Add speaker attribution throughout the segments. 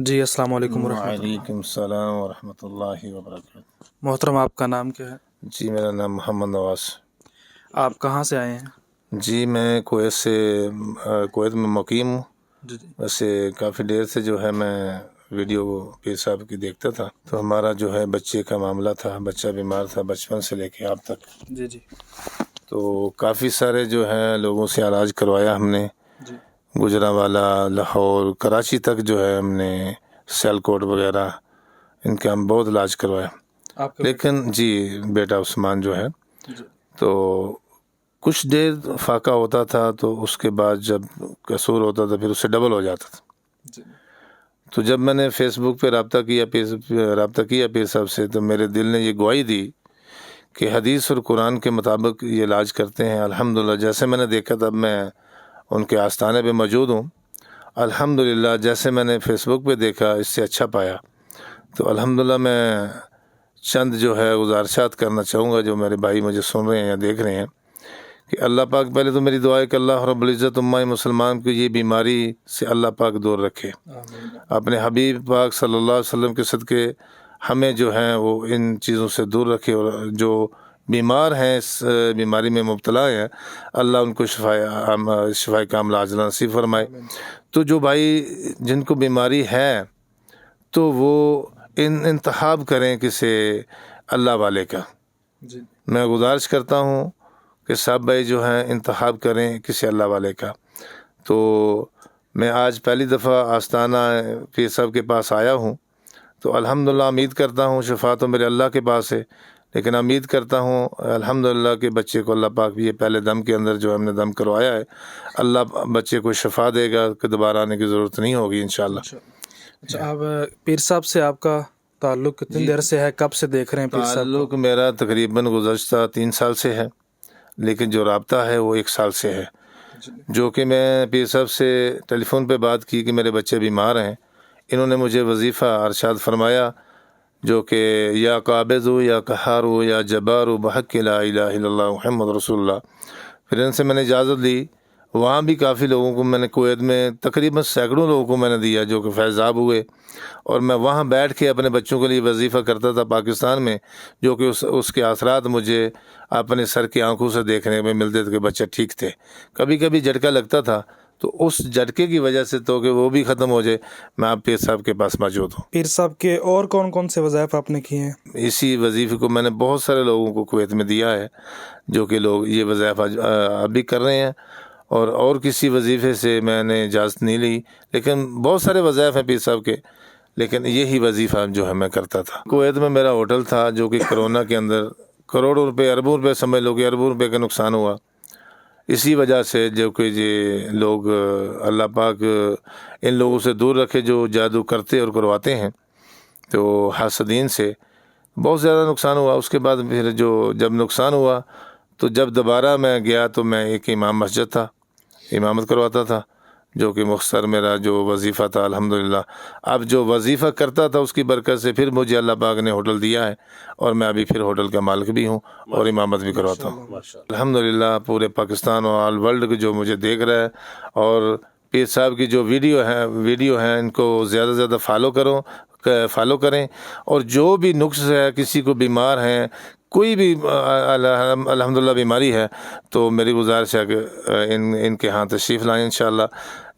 Speaker 1: جی السلام علیکم ورحمۃ اللہ۔
Speaker 2: وعلیکم السلام ورحمۃ اللہ وبرکاتہ۔
Speaker 1: محترم آپ کا نام کیا ہے؟
Speaker 2: جی میرا نام محمد نواز۔
Speaker 1: آپ کہاں سے آئے ہیں؟
Speaker 2: جی میں کویت میں مقیم ہوں۔
Speaker 1: جی جی
Speaker 2: ویسے کافی دیر سے جو ہے میں ویڈیو پیر صاحب کی دیکھتا تھا، تو ہمارا جو ہے بچے کا معاملہ تھا، بچہ بیمار تھا بچپن سے لے کے اب تک،
Speaker 1: جی جی
Speaker 2: تو کافی سارے جو ہے لوگوں سے علاج کروایا ہم نے،
Speaker 1: جی
Speaker 2: گجرانوالہ، لاہور، کراچی تک جو ہے ہم نے، سیال کوٹ وغیرہ، ان کا ہم بہت علاج کروایا،
Speaker 1: آپ کا
Speaker 2: لیکن جی بیٹا عثمان جو ہے
Speaker 1: جی
Speaker 2: تو کچھ دیر فاقہ ہوتا تھا، تو اس کے بعد جب قصور ہوتا تھا پھر اس سے ڈبل ہو جاتا تھا۔
Speaker 1: جی
Speaker 2: تو جب میں نے فیس بک پہ رابطہ کیا پیر صاحب سے، تو میرے دل نے یہ گواہی دی کہ حدیث اور قرآن کے مطابق یہ علاج کرتے ہیں۔ الحمدللہ جیسے میں نے دیکھا تب میں ان کے آستانے پہ موجود ہوں، الحمدللہ جیسے میں نے فیس بک پہ دیکھا اس سے اچھا پایا۔ تو الحمدللہ میں چند جو ہے گزارشات کرنا چاہوں گا جو میرے بھائی مجھے سن رہے ہیں یا دیکھ رہے ہیں، کہ اللہ پاک پہلے تو میری دعا ہے کہ اللہ رب العزت امہ مسلمان کی یہ بیماری سے اللہ پاک دور رکھے،
Speaker 1: آمین۔
Speaker 2: اپنے حبیب پاک صلی اللہ علیہ وسلم کے صدقے ہمیں جو ہیں وہ ان چیزوں سے دور رکھے، اور جو بیمار ہیں اس بیماری میں مبتلا ہیں اللہ ان کو شفائے کاملہ عاجلہ نصیب فرمائے۔ تو جو بھائی جن کو بیماری ہے تو وہ انتخاب کریں کسی اللہ والے کا۔
Speaker 1: جی
Speaker 2: میں گزارش کرتا ہوں کہ سب بھائی جو ہیں انتخاب کریں کسی اللہ والے کا۔ تو میں آج پہلی دفعہ آستانہ پیر صاحب کے پاس آیا ہوں، تو الحمدللہ امید کرتا ہوں شفا تو میرے اللہ کے پاس ہے، لیکن امید کرتا ہوں الحمدللہ کہ بچے کو اللہ پاک بھی یہ پہلے دم کے اندر جو ہم نے دم کروایا ہے، اللہ بچے کو شفا دے گا کہ دوبارہ آنے کی ضرورت نہیں ہوگی انشاءاللہ۔
Speaker 1: اچھا، آپ پیر صاحب سے آپ کا تعلق کتنی دیر سے ہے؟ کب سے دیکھ رہے ہیں پیر صاحب؟
Speaker 2: تعلق میرا تقریباً گزشتہ 3 سال سے ہے، لیکن جو رابطہ ہے وہ 1 سال سے ہے، جو کہ میں پیر صاحب سے ٹیلی فون پہ بات کی کہ میرے بچے بیمار ہیں، انہوں نے مجھے وظیفہ ارشاد فرمایا جو کہ یا قابض یا قہار یا جبار بحق لا الہ الا اللہ محمد رسول اللہ۔ پھر ان سے میں نے اجازت لی، وہاں بھی کافی لوگوں کو میں نے کویت میں تقریباً سینکڑوں لوگوں کو میں نے دیا جو کہ فیضاب ہوئے، اور میں وہاں بیٹھ کے اپنے بچوں کے لیے وظیفہ کرتا تھا پاکستان میں، جو کہ اس کے اثرات مجھے اپنے سر کی آنکھوں سے دیکھنے میں ملتے تھے کہ بچے ٹھیک تھے۔ کبھی کبھی جھٹکا لگتا تھا، تو اس جھٹکے کی وجہ سے تو کہ وہ بھی ختم ہو جائے، میں آپ پیر صاحب کے پاس موجود ہوں۔
Speaker 1: پیر صاحب کے اور کون کون سے وظائف آپ نے کیے ہیں؟
Speaker 2: اسی وظیفے کو میں نے بہت سارے لوگوں کو کویت میں دیا ہے، جو کہ لوگ یہ وظائف ابھی کر رہے ہیں، اور کسی وظیفے سے میں نے اجازت نہیں لی، لیکن بہت سارے وظائف ہیں پیر صاحب کے، لیکن یہی وظیفہ جو ہے میں کرتا تھا۔ کویت میں میرا ہوٹل تھا جو کہ کرونا کے اندر کروڑوں روپے، اربوں روپے سمجھ لو کہ اربوں روپے کا نقصان ہوا، اسی وجہ سے جو کہ یہ لوگ اللہ پاک ان لوگوں سے دور رکھے جو جادو کرتے اور کرواتے ہیں، تو حاسدین سے بہت زیادہ نقصان ہوا۔ اس کے بعد پھر جب نقصان ہوا تو جب دوبارہ میں گیا تو میں ایک امام مسجد تھا، امامت کرواتا تھا، جو کہ مختصر میرا جو وظیفہ تھا الحمدللہ۔ اب جو وظیفہ کرتا تھا اس کی برکت سے پھر مجھے اللہ پاک نے ہوٹل دیا ہے، اور میں ابھی پھر ہوٹل کا مالک بھی ہوں اور امامت بھی کرواتا ہوں الحمدللہ۔ پورے پاکستان اور آل ورلڈ کو جو مجھے دیکھ رہا ہے، اور پیر صاحب کی جو ویڈیو ہیں ان کو زیادہ سے زیادہ فالو کریں، اور جو بھی نقص ہے، کسی کو بیمار ہیں، کوئی بھی الحمدللہ بیماری ہے، تو میری گزارش ہے کہ ان کے ہاں تشریف لائیں انشاءاللہ۔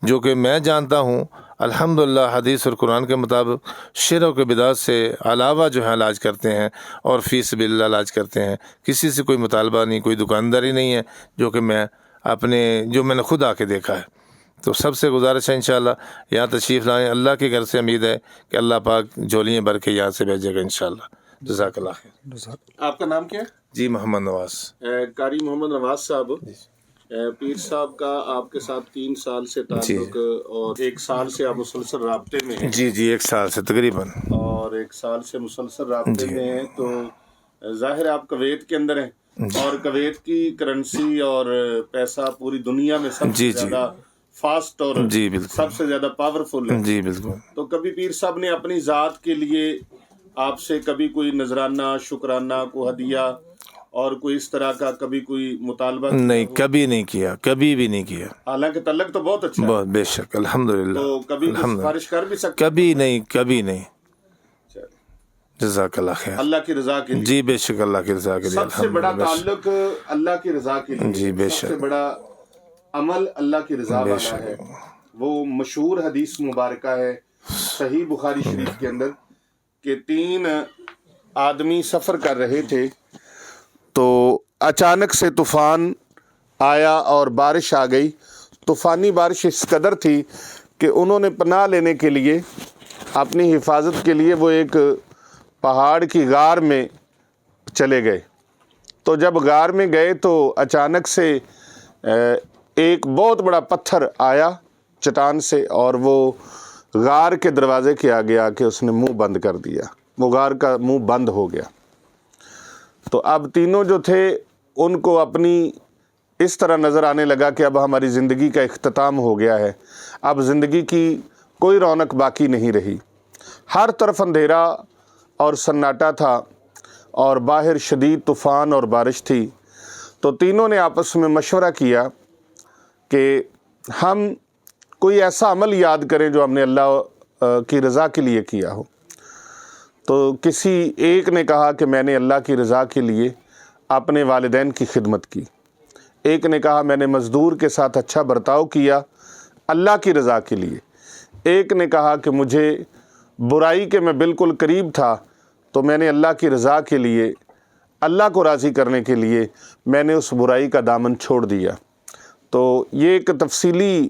Speaker 2: جو کہ میں جانتا ہوں الحمدللہ حدیث اور قرآن کے مطابق شرک و بدعت سے علاوہ جو ہے علاج کرتے ہیں، اور فی سبیل اللہ علاج کرتے ہیں، کسی سے کوئی مطالبہ نہیں، کوئی دکانداری نہیں ہے، جو کہ میں نے خود آ کے دیکھا ہے۔ تو سب سے گزارش ہے انشاءاللہ یہاں تشریف لائیں، اللہ کے گھر سے امید ہے کہ اللہ پاک جھولیاں بھر کے یہاں سے بھیجے گا انشاءاللہ۔ جزاک اللہ خیر۔
Speaker 3: آپ کا نام کیا ہے؟
Speaker 2: جی محمد نواز۔
Speaker 3: قاری محمد نواز صاحب، پیر صاحب کا آپ کے ساتھ 3 سال سے تعلق، اور 1 سال سے آپ مسلسل رابطے میں ہیں۔
Speaker 2: جی 1 سال سے تقریباً،
Speaker 3: اور 1 سال سے مسلسل رابطے میں ہیں، تو ظاہر ہے آپ کویت کے اندر ہیں، اور کویت کی کرنسی اور پیسہ پوری دنیا میں سب سے زیادہ فاسٹ اور سب سے زیادہ پاورفل ہے۔
Speaker 2: جی بالکل۔
Speaker 3: تو کبھی پیر صاحب نے اپنی ذات کے لیے آپ سے کبھی کوئی نذرانہ، شکرانہ، کو ہدیہ اور کوئی اس طرح کا کبھی کوئی مطالبہ
Speaker 2: نہیں، کبھی نہیں کیا، کبھی بھی نہیں کیا.
Speaker 3: حالانکہ تعلق تو بہت اچھا ہے،
Speaker 2: بہت بے شک، الحمدللہ.
Speaker 3: تو کبھی کوئی سفارش کر بھی سکتے؟
Speaker 2: کبھی نہیں، کبھی نہیں. جزاک اللہ خیر.
Speaker 3: اللہ کی رضا کے لیے.
Speaker 2: جی بے شک، اللہ کی رضا کے لیے.
Speaker 3: سب سے بڑا تعلق اللہ کی رضا کے لیے.
Speaker 2: جی بے
Speaker 3: سب سے
Speaker 2: شک.
Speaker 3: بڑا عمل اللہ کی رضا والا ہے. وہ مشہور حدیث مبارکہ ہے صحیح بخاری شریف کے اندر کہ 3 آدمی سفر کر رہے تھے تو اچانک سے طوفان آیا اور بارش آ گئی. طوفانی بارش اس قدر تھی کہ انہوں نے پناہ لینے کے لیے، اپنی حفاظت کے لیے وہ ایک پہاڑ کی غار میں چلے گئے. تو جب غار میں گئے تو اچانک سے ایک بہت بڑا پتھر آیا چٹان سے اور وہ غار کے دروازے کے آگے آ کے اس نے منہ بند کر دیا. وہ غار کا منہ بند ہو گیا. تو اب تینوں جو تھے ان کو اپنی اس طرح نظر آنے لگا کہ اب ہماری زندگی کا اختتام ہو گیا ہے، اب زندگی کی کوئی رونق باقی نہیں رہی. ہر طرف اندھیرا اور سناٹا تھا اور باہر شدید طوفان اور بارش تھی. تو تینوں نے آپس میں مشورہ کیا کہ ہم کوئی ایسا عمل یاد کریں جو ہم نے اللہ کی رضا کے لیے کیا ہو. تو کسی ایک نے کہا کہ میں نے اللہ کی رضا کے لیے اپنے والدین کی خدمت کی. ایک نے کہا میں نے مزدور کے ساتھ اچھا برتاؤ کیا اللہ کی رضا کے لیے. ایک نے کہا کہ مجھے برائی کے میں بالکل قریب تھا تو میں نے اللہ کی رضا کے لیے، اللہ کو راضی کرنے کے لیے میں نے اس برائی کا دامن چھوڑ دیا. تو یہ ایک تفصیلی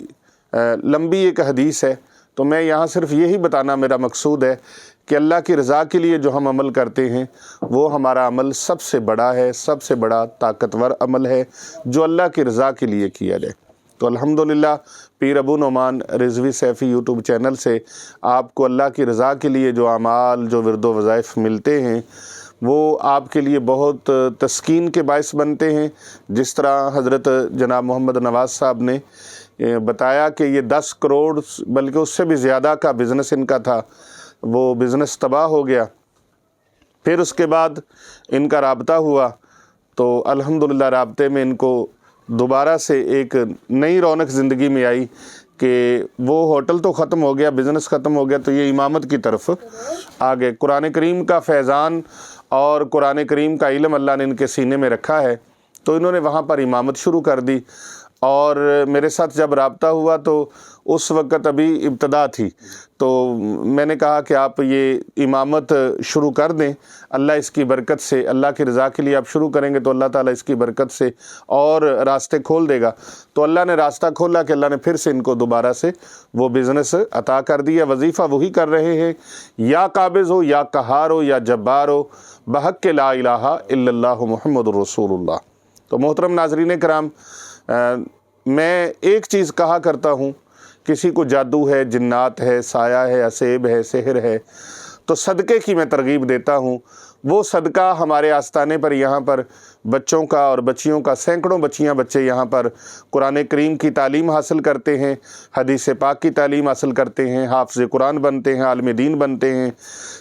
Speaker 3: لمبی ایک حدیث ہے. تو میں یہاں صرف یہی بتانا میرا مقصود ہے کہ اللہ کی رضا کے لیے جو ہم عمل کرتے ہیں وہ ہمارا عمل سب سے بڑا ہے، سب سے بڑا طاقتور عمل ہے جو اللہ کی رضا کے لیے کیا جائے. تو الحمدللہ پیر ابو نعمان رضوی سیفی یوٹیوب چینل سے آپ کو اللہ کی رضا کے لیے جو اعمال، جو ورد و وظائف ملتے ہیں وہ آپ کے لیے بہت تسکین کے باعث بنتے ہیں. جس طرح حضرت جناب محمد نواز صاحب نے بتایا کہ یہ 10 کروڑ بلکہ اس سے بھی زیادہ کا بزنس ان کا تھا، وہ بزنس تباہ ہو گیا. پھر اس کے بعد ان کا رابطہ ہوا تو الحمدللہ رابطے میں ان کو دوبارہ سے ایک نئی رونق زندگی میں آئی کہ وہ ہوٹل تو ختم ہو گیا، بزنس ختم ہو گیا تو یہ امامت کی طرف آ گئے. قرآن کریم کا فیضان اور قرآن کریم کا علم اللہ نے ان کے سینے میں رکھا ہے تو انہوں نے وہاں پر امامت شروع کر دی. اور میرے ساتھ جب رابطہ ہوا تو اس وقت ابھی ابتدا تھی تو میں نے کہا کہ آپ یہ امامت شروع کر دیں، اللہ اس کی برکت سے، اللہ کی رضا کے لیے آپ شروع کریں گے تو اللہ تعالیٰ اس کی برکت سے اور راستے کھول دے گا. تو اللہ نے راستہ کھولا کہ اللہ نے پھر سے ان کو دوبارہ سے وہ بزنس عطا کر دیا. وظیفہ وہی کر رہے ہیں، یا قابض ہو یا قہار ہو یا جبار ہو، بحق لا الہ الا اللہ محمد رسول اللہ. تو محترم ناظرین کرام، میں ایک چیز کہا کرتا ہوں، کسی کو جادو ہے، جنات ہے، سایہ ہے، اسیب ہے، سحر ہے تو صدقے کی میں ترغیب دیتا ہوں. وہ صدقہ ہمارے آستانے پر یہاں پر بچوں کا اور بچیوں کا، سینکڑوں بچیاں بچے یہاں پر قرآن کریم کی تعلیم حاصل کرتے ہیں، حدیث پاک کی تعلیم حاصل کرتے ہیں، حافظ قرآن بنتے ہیں، عالم دین بنتے ہیں.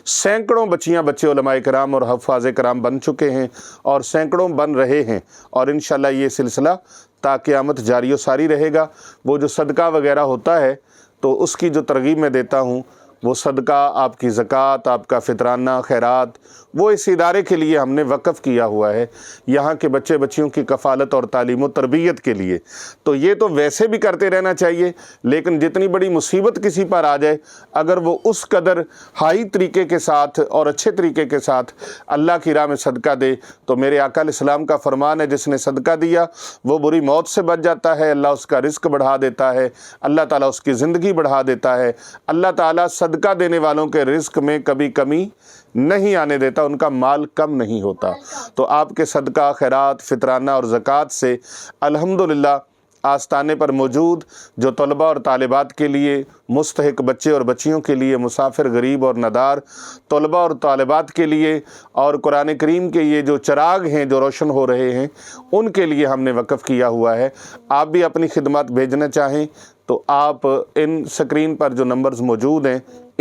Speaker 3: سینکڑوں بچیاں بچے علماء کرام اور حفاظ کرام بن چکے ہیں اور سینکڑوں بن رہے ہیں اور انشاءاللہ یہ سلسلہ تا قیامت جاری و ساری رہے گا. وہ جو صدقہ وغیرہ ہوتا ہے تو اس کی جو ترغیب میں دیتا ہوں وہ صدقہ، آپ کی زکوٰۃ، آپ کا فطرانہ خیرات، وہ اس ادارے کے لیے ہم نے وقف کیا ہوا ہے، یہاں کے بچے بچیوں کی کفالت اور تعلیم و تربیت کے لیے. تو یہ تو ویسے بھی کرتے رہنا چاہیے، لیکن جتنی بڑی مصیبت کسی پر آ جائے اگر وہ اس قدر ہائی طریقے کے ساتھ اور اچھے طریقے کے ساتھ اللہ کی راہ میں صدقہ دے تو میرے آقا علیہ السلام کا فرمان ہے، جس نے صدقہ دیا وہ بری موت سے بچ جاتا ہے، اللہ اس کا رزق بڑھا دیتا ہے، اللہ تعالیٰ اس کی زندگی بڑھا دیتا ہے، اللہ تعالیٰ صدقہ دینے والوں کے رزق میں کبھی کمی نہیں آنے دیتا، ان کا مال کم نہیں ہوتا. تو آپ کے صدقہ، خیرات، فطرانہ اور زکوٰۃ سے الحمدللہ آستانے پر موجود جو طلباء اور طالبات کے لیے، مستحق بچے اور بچیوں کے لیے، مسافر، غریب اور ندار طلباء اور طالبات کے لیے، اور قرآن کریم کے یہ جو چراغ ہیں جو روشن ہو رہے ہیں ان کے لیے ہم نے وقف کیا ہوا ہے. آپ بھی اپنی خدمات بھیجنا چاہیں تو آپ ان سکرین پر جو نمبرز موجود ہیں